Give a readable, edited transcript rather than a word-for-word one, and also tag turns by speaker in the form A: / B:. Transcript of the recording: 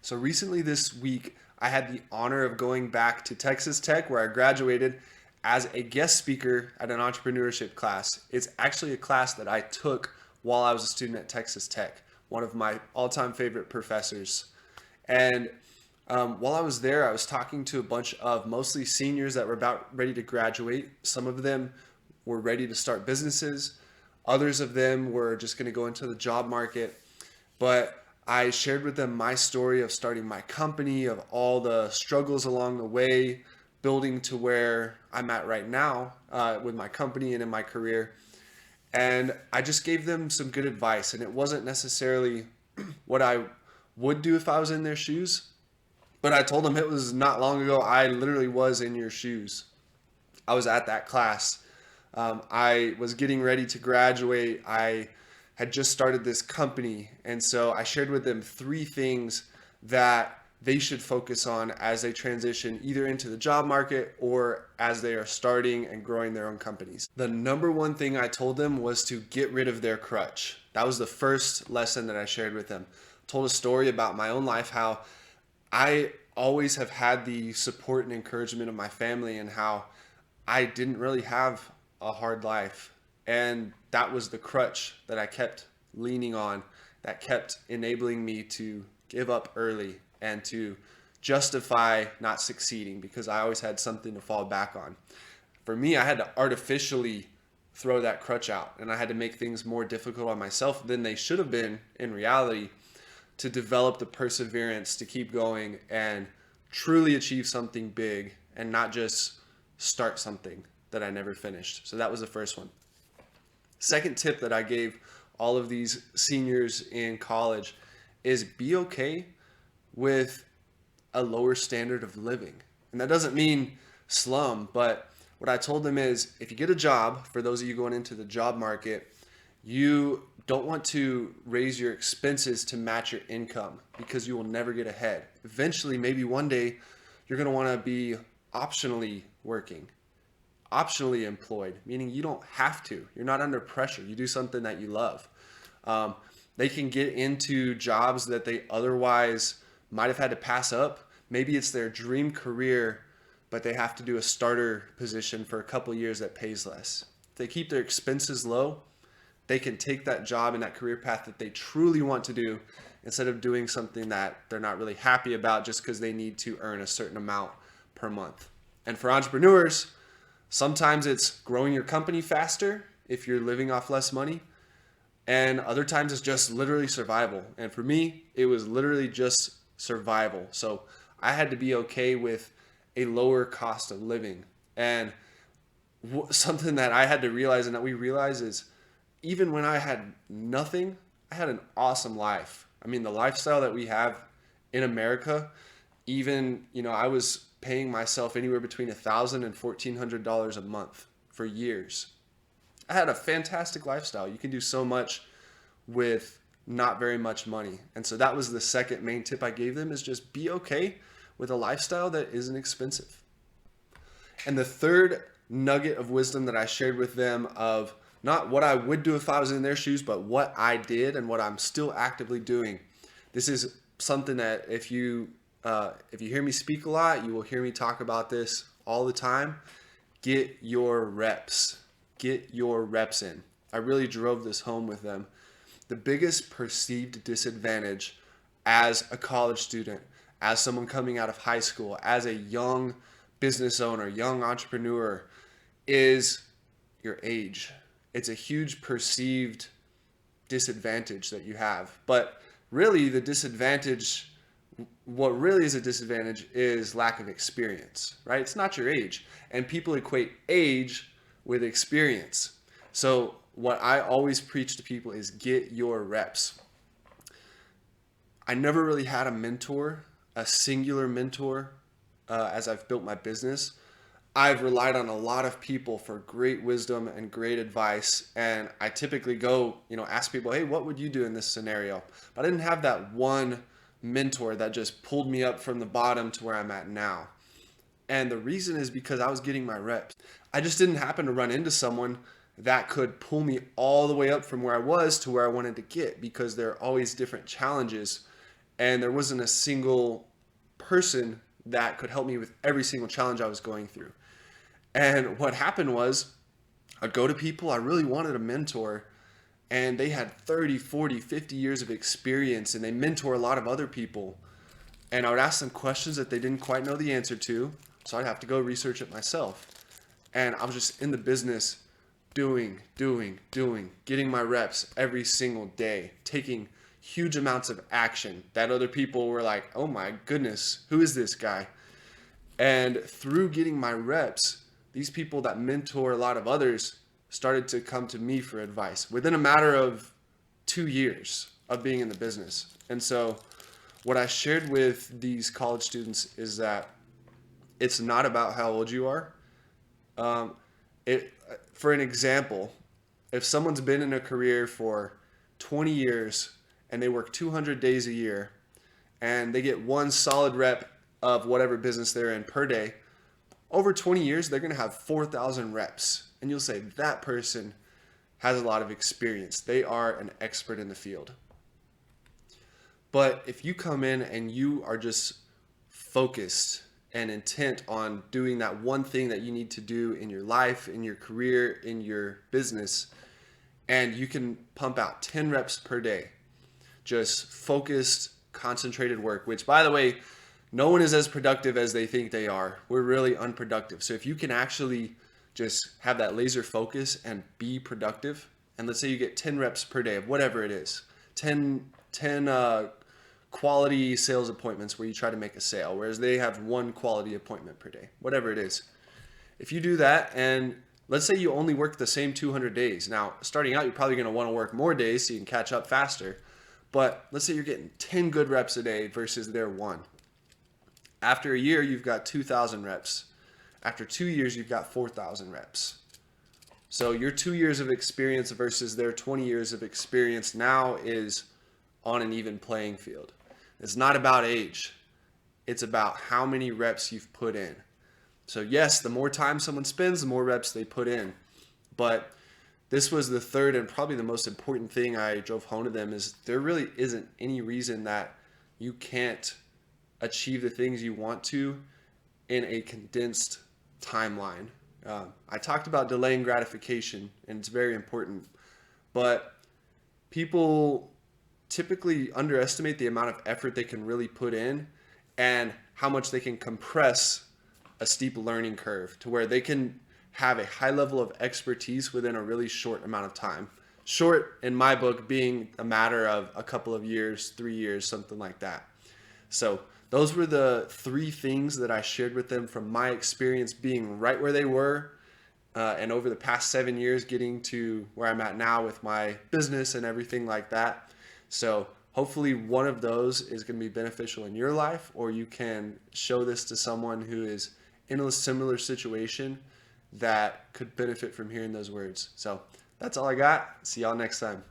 A: So recently this week, I had the honor of going back to Texas Tech where I graduated as a guest speaker at an entrepreneurship class. It's actually a class that I took while I was a student at Texas Tech, one of my all-time favorite professors. And while I was there, I was talking to a bunch of mostly seniors that were about ready to graduate. Some of them were ready to start businesses. Others of them were just going to go into the job market. But I shared with them my story of starting my company, of all the struggles along the way, building to where I'm at right now with my company and in my career. And I just gave them some good advice. And it wasn't necessarily what I would do if I was in their shoes, but I told them it was not long ago. I literally was in your shoes. I was at that class. I was getting ready to graduate. I had just started this company. And so I shared with them three things that they should focus on as they transition either into the job market or as they are starting and growing their own companies. The number one thing I told them was to get rid of their crutch. That was the first lesson that I shared with them. Told a story about my own life, how I always have had the support and encouragement of my family and how I didn't really have a hard life. And that was the crutch that I kept leaning on, that kept enabling me to give up early and to justify not succeeding because I always had something to fall back on. For me, I had to artificially throw that crutch out and I had to make things more difficult on myself than they should have been in reality to develop the perseverance to keep going and truly achieve something big and not just start something that I never finished. So that was the first one. Second tip that I gave all of these seniors in college is be okay with a lower standard of living. And that doesn't mean slum, but what I told them is if you get a job, for those of you going into the job market, you don't want to raise your expenses to match your income because you will never get ahead. Eventually, maybe one day, you're going to want to be optionally working, optionally employed, meaning you don't have to. You're not under pressure. You do something that you love. They can get into jobs that they otherwise might have had to pass up. Maybe it's their dream career, but they have to do a starter position for a couple years that pays less. If they keep their expenses low, they can take that job and that career path that they truly want to do instead of doing something that they're not really happy about just because they need to earn a certain amount per month. And for entrepreneurs, sometimes it's growing your company faster if you're living off less money. And other times it's just literally survival. And for me, it was literally just survival. So I had to be okay with a lower cost of living. And something that I had to realize and that we realize is even when I had nothing, I had an awesome life. I mean, the lifestyle that we have in America, even, I was paying myself anywhere between $1,000 and $1,400 a month for years. I had a fantastic lifestyle. You can do so much with not very much money. And so that was the second main tip I gave them is just be okay with a lifestyle that isn't expensive. And the third nugget of wisdom that I shared with them of not what I would do if I was in their shoes, but what I did and what I'm still actively doing. This is something that if you hear me speak a lot, you will hear me talk about this all the time. Get your reps. Get your reps in. I really drove this home with them. The biggest perceived disadvantage as a college student, as someone coming out of high school, as a young business owner, young entrepreneur, is your age. It's a huge perceived disadvantage that you have. But really what really is a disadvantage is lack of experience, right? It's not your age. And people equate age with experience. So what I always preach to people is get your reps. I never really had a mentor, a singular mentor, as I've built my business. I've relied on a lot of people for great wisdom and great advice. And I typically go, ask people, hey, what would you do in this scenario? But I didn't have that one mentor that just pulled me up from the bottom to where I'm at now. And the reason is because I was getting my reps. I just didn't happen to run into someone that could pull me all the way up from where I was to where I wanted to get because there are always different challenges and there wasn't a single person that could help me with every single challenge I was going through. And what happened was I'd go to people I really wanted a mentor, and they had 30, 40, 50 years of experience, and they mentor a lot of other people. And I would ask them questions that they didn't quite know the answer to, so I'd have to go research it myself. And I was just in the business doing, getting my reps every single day, taking huge amounts of action that other people were like, oh my goodness, who is this guy? And through getting my reps, these people that mentor a lot of others started to come to me for advice within a matter of 2 years of being in the business. And so what I shared with these college students is that it's not about how old you are. For an example, if someone's been in a career for 20 years and they work 200 days a year and they get one solid rep of whatever business they're in per day, over 20 years, they're going to have 4,000 reps. And you'll say that person has a lot of experience. They are an expert in the field. But if you come in and you are just focused and intent on doing that one thing that you need to do in your life, in your career, in your business, and you can pump out 10 reps per day, just focused, concentrated work, which, by the way, no one is as productive as they think they are. We're really unproductive. So if you can actually just have that laser focus and be productive, and let's say you get 10 reps per day of whatever it is, 10 quality sales appointments where you try to make a sale, whereas they have one quality appointment per day, whatever it is. If you do that, and let's say you only work the same 200 days. Now, starting out, you're probably going to want to work more days so you can catch up faster. But let's say you're getting 10 good reps a day versus their one. After a year, you've got 2,000 reps. After 2 years, you've got 4,000 reps. So your 2 years of experience versus their 20 years of experience now is on an even playing field. It's not about age. It's about how many reps you've put in. So yes, the more time someone spends, the more reps they put in. But this was the third and probably the most important thing I drove home to them is there really isn't any reason that you can't achieve the things you want to in a condensed timeline. I talked about delaying gratification, and it's very important. But people typically underestimate the amount of effort they can really put in and how much they can compress a steep learning curve to where they can have a high level of expertise within a really short amount of time. Short, in my book, being a matter of a couple of years, 3 years, something like that. So those were the 3 things that I shared with them from my experience being right where they were and over the past 7 years getting to where I'm at now with my business and everything like that. So hopefully one of those is going to be beneficial in your life, or you can show this to someone who is in a similar situation that could benefit from hearing those words. So that's all I got. See y'all next time.